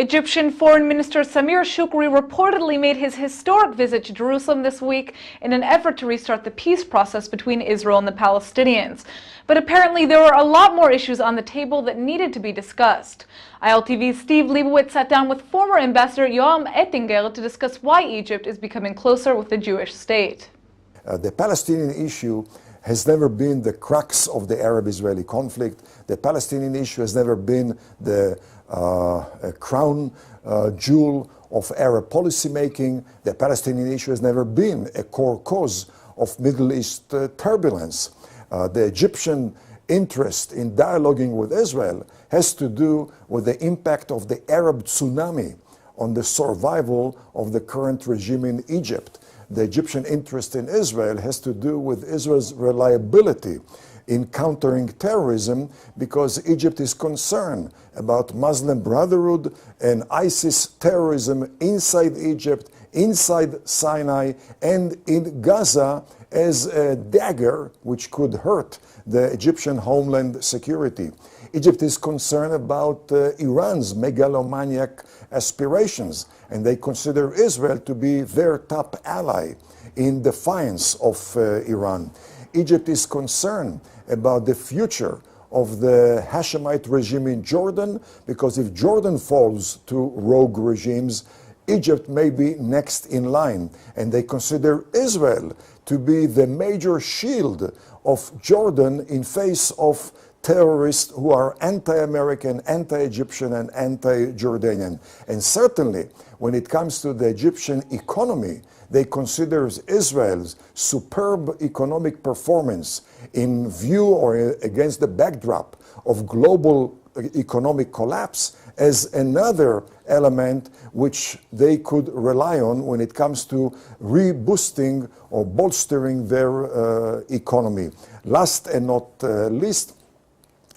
Egyptian Foreign Minister Samir Shoukry reportedly made his historic visit to Jerusalem this week in an effort to restart the peace process between Israel and the Palestinians. But apparently there were a lot more issues on the table that needed to be discussed. ILTV's Steve Leibowitz sat down with former Ambassador Yoram Ettinger to discuss why Egypt is becoming closer with the Jewish state. The Palestinian issue has never been the crux of the Arab-Israeli conflict. The Palestinian issue has never been the crown jewel of Arab policymaking. The Palestinian issue has never been a core cause of Middle East turbulence. The Egyptian interest in dialoguing with Israel has to do with the impact of the Arab tsunami on the survival of the current regime in Egypt. The Egyptian interest in Israel has to do with Israel's reliability in countering terrorism, because Egypt is concerned about Muslim Brotherhood and ISIS terrorism inside Egypt, inside Sinai, and in Gaza as a dagger which could hurt the Egyptian homeland security. Egypt is concerned about Iran's megalomaniac aspirations, and they consider Israel to be their top ally in defiance of Iran. Egypt is concerned about the future of the Hashemite regime in Jordan, because if Jordan falls to rogue regimes, Egypt may be next in line. And they consider Israel to be the major shield of Jordan in face of terrorists who are anti-American, anti-Egyptian, and anti-Jordanian. And certainly, when it comes to the Egyptian economy, they consider Israel's superb economic performance in view or against the backdrop of global economic collapse as another element which they could rely on when it comes to reboosting or bolstering their economy. Last and not least,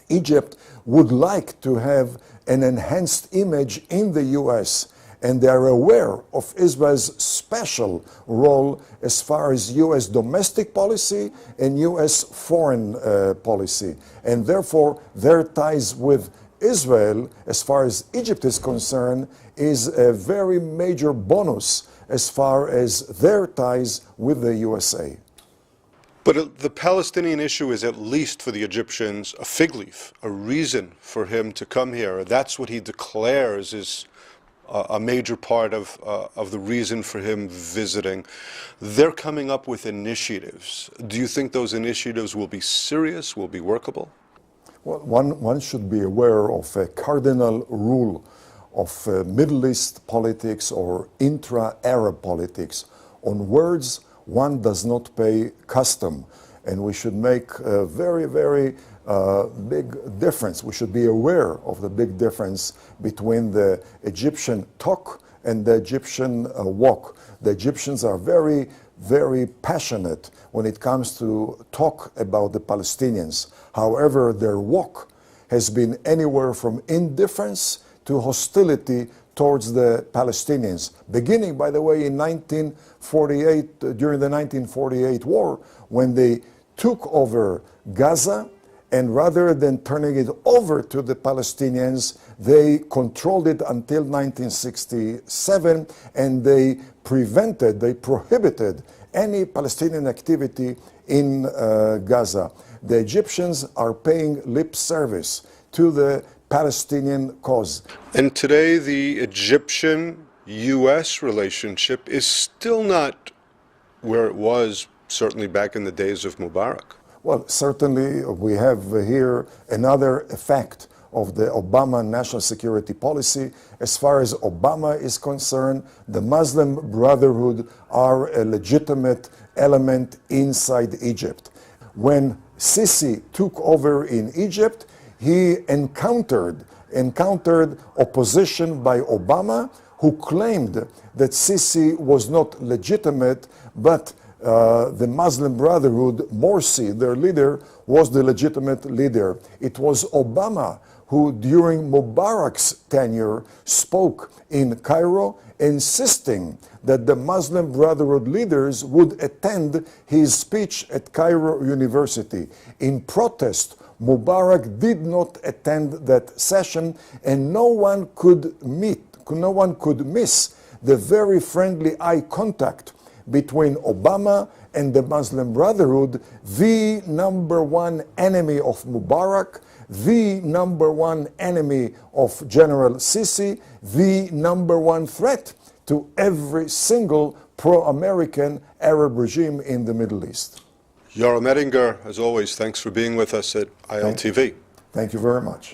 Egypt would like to have an enhanced image in the U.S., and they are aware of Israel's special role as far as U.S. domestic policy and U.S. foreign policy. And therefore, their ties with Israel, as far as Egypt is concerned, is a very major bonus as far as their ties with the USA. But the Palestinian issue is, at least for the Egyptians, a fig leaf, a reason for him to come here. That's what he declares is a major part of the reason for him visiting. They're coming up with initiatives. Do you think those initiatives will be serious, will be workable? Well, one should be aware of a cardinal rule of Middle East politics or intra-Arab politics. On words, one does not pay custom, and we should make a very, very big difference. We should be aware of the big difference between the Egyptian talk and the Egyptian walk. The Egyptians are very, very passionate when it comes to talk about the Palestinians. However, their walk has been anywhere from indifference to hostility towards the Palestinians, beginning, by the way, in 1948, during the 1948 war, when they took over Gaza, and rather than turning it over to the Palestinians, they controlled it until 1967, and they prohibited any Palestinian activity in Gaza. The Egyptians are paying lip service to the Palestinian cause. And today the Egyptian-U.S. relationship is still not where it was, certainly back in the days of Mubarak. Well, certainly we have here another effect of the Obama national security policy. As far as Obama is concerned, the Muslim Brotherhood are a legitimate element inside Egypt. When Sisi took over in Egypt, he encountered opposition by Obama, who claimed that Sisi was not legitimate, but the Muslim Brotherhood, Morsi, their leader, was the legitimate leader. It was Obama who, during Mubarak's tenure, spoke in Cairo, insisting that the Muslim Brotherhood leaders would attend his speech at Cairo University. In protest, Mubarak did not attend that session, and no one could no one could miss the very friendly eye contact between Obama and the Muslim Brotherhood, the #1 enemy of Mubarak, the #1 enemy of General Sisi, the #1 threat to every single pro-American Arab regime in the Middle East. Yoram Ettinger, as always, thanks for being with us at ILTV. Thank you very much.